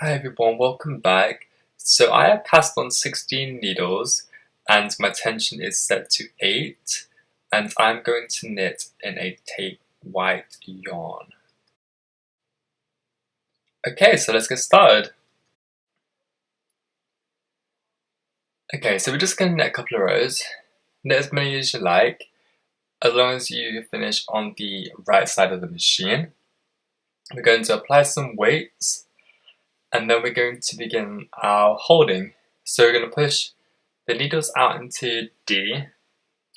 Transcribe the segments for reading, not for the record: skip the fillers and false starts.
Hi everyone, welcome back. So I have cast on 16 needles and my tension is set to 8 and I'm going to knit in a tape white yarn. Okay, so let's get started. Okay, so we're just going to knit a couple of rows. Knit as many as you like, as long as you finish on the right side of the machine. We're going to apply some weights and then we're going to begin our holding. So we're going to push the needles out into D,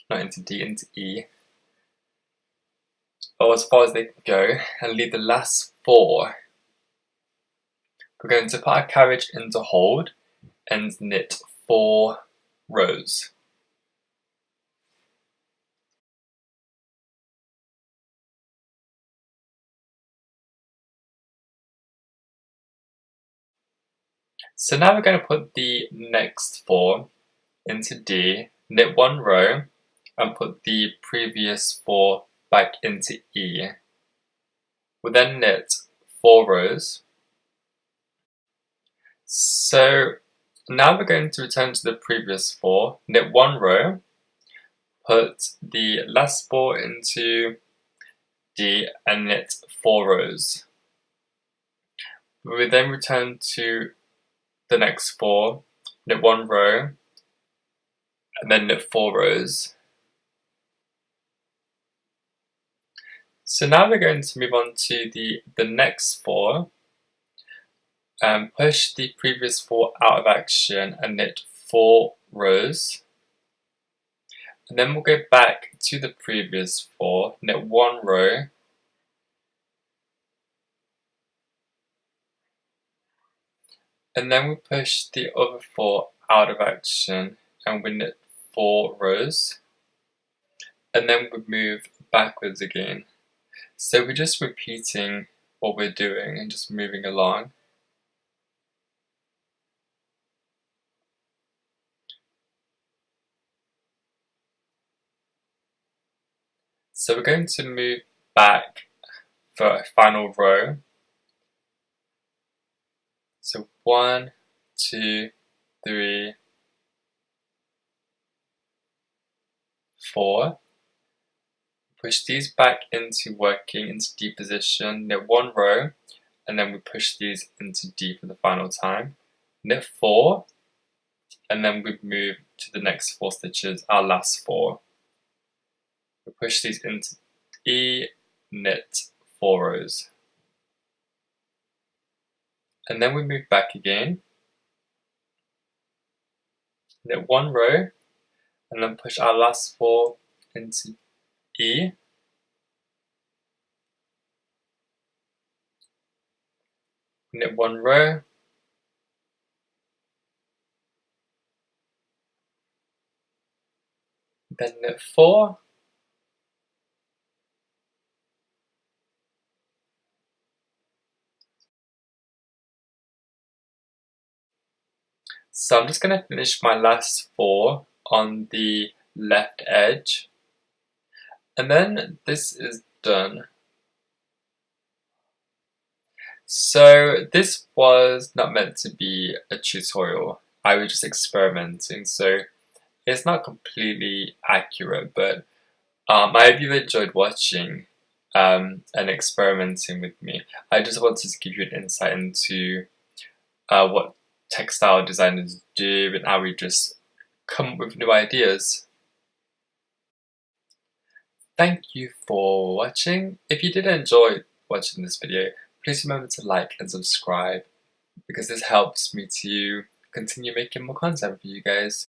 not into D, into E, or as far as they can go, and leave the last 4. We're going to put our carriage into hold and knit 4 rows. So now we're going to put the next 4 into D, knit 1 row, and put the previous 4 back into E. We'll then knit 4 rows. So now we're going to return to the previous 4, knit 1 row, put the last 4 into D and knit 4 rows. We will then return to the next 4, knit 1 row, and then knit 4 rows. So now we're going to move on to the next 4, and push the previous 4 out of action and knit 4 rows. And then we'll go back to the previous 4, knit 1 row, and then we push the other 4 out of action and we knit 4 rows, and then we move backwards again. So we're just repeating what we're doing and just moving along. So we're going to move back for a final row. So 1, 2, 3, 4. Push these back into working into D position, knit 1 row, and then we push these into D for the final time. Knit 4, and then we move to the next 4 stitches, our last 4. We push these into E, knit 4 rows. And then we move back again, knit 1 row, and then push our last 4 into E, knit 1 row, then knit 4, so I'm just going to finish my last 4 on the left edge, and then this is done. So this was not meant to be a tutorial, I was just experimenting, so it's not completely accurate, but I hope you enjoyed watching and experimenting with me. I just wanted to give you an insight into what textile designers do and how we just come up with new ideas. Thank you for watching. If you did enjoy watching this video, please remember to like and subscribe because this helps me to continue making more content for you guys.